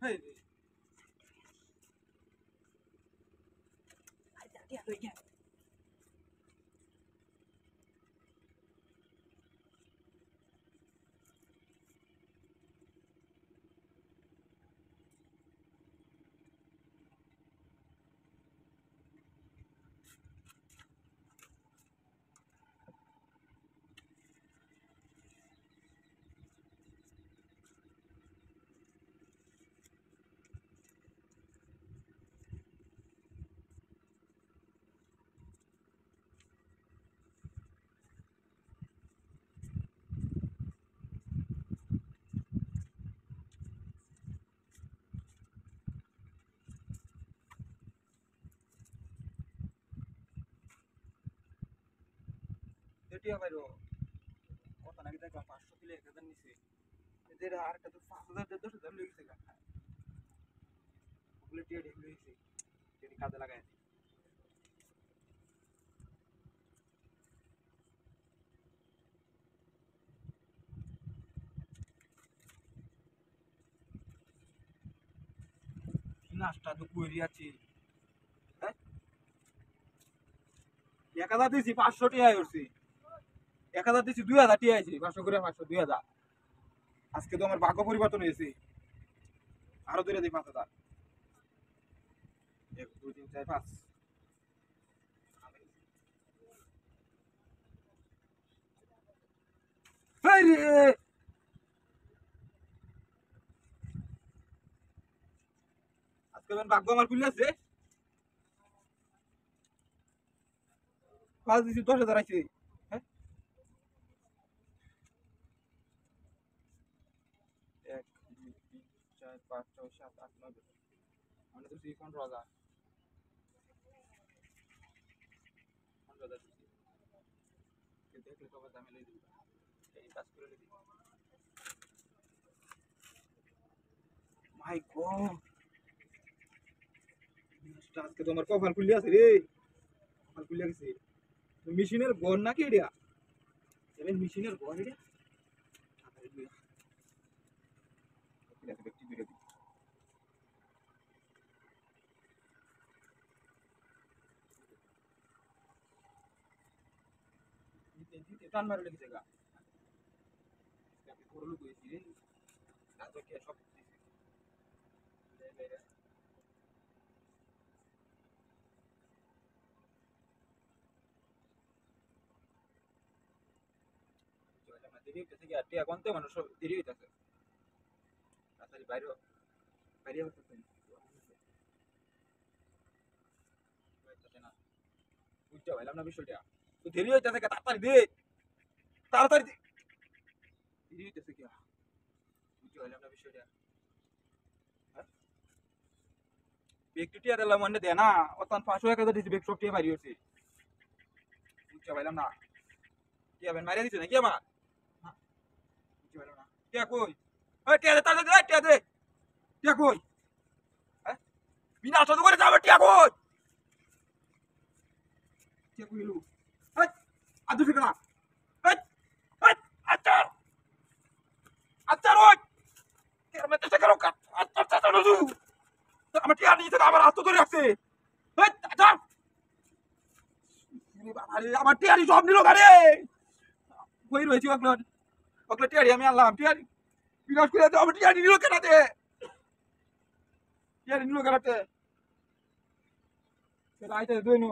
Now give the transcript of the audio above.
Hey, dia tu dia. Dia baru. Kota nak kita ke 500 kilo 1000 নিছে এদের আর একটা তো 5000 10,000 লই গেছে গা ওগুলো টিয়া ঢেক লইছে যদি কাজে লাগায় কি নাস্তা তো কইরি আছে হ্যাঁ 1000 দিছি 500 টিয়া হইছে 1000 দিছি 2000 টিয়া আইছে 500 করে 500 2000 আজকে তো আমার ভাগ্য পরিবর্তন হয়েছে আরো ধরে দেই 5000 1 2 3 4 5 হেই রে আজকে ভাগ্য আমার খুলে আছে 5 দিছি 10000 আইছে হ্যাঁ 1 2 3 4 5 6 7 8 9 10 মানে তো 15,000 15,000 দেখলে তো আবার দামে লই দিবি এই কাজ করে দিবি মাই গড আজকে তোমার কপাল খুলে আছে রে কপাল খুলে গেছে মেশিনের ঘর নাকি এটা এবার মেশিনের ঘর এটা ব্যক্তি দূরে টান মারে লেগেছে গা করলু কইছি রে রাজা কে সব দেরি হইতেছে কি আটটি এখন তো মানুষ দেরি হইতেছে তাড়াতাড়ি বাইরে বাইরে হইতেছে না বুঝতে পারলাম না বিষয়টা তো দেরি হইতেছে তাড়াতাড়ি দে তাড়াতাড়ি দে দেরি হইতেছে কি বুঝতে পারলাম না বিষয়টা ব্যক্তি টিয়া দিলাম মনে দে না অতন 500 1000 দিছি ব্যক্তি সব টিয়া মারি হইছে বুঝতে পারলাম না টিয়া বেন মারিয়া দিছে নাকি আমার বুঝতে পারলাম না টিয়া কই ওই টিয়া দে তাড়াতাড়ি দে টিয়া দে টিয়া কই হ্যাঁ বিনা সাধু করে যাবে টিয়া কই টিয়া কই লু এই আদু ফিকরা এই এই আচার আচার ওই টিয়া মতে সে করো কাট আচার আচার লু আমার টিয়া নিয়ে থেকে আবার হাত ধরে রাখছে এই আচার আরে আমার টিয়ারি সব নিল গাড়ি কই রয়েছি ওগুলো ওগুলো টিয়ারি আমি আনলাম টিয়ারি বিনাশ করে আমার টিয়ারি নিল কেনাতে টিয়ারি নিল কেনাতে সেটা আইতে দুই নো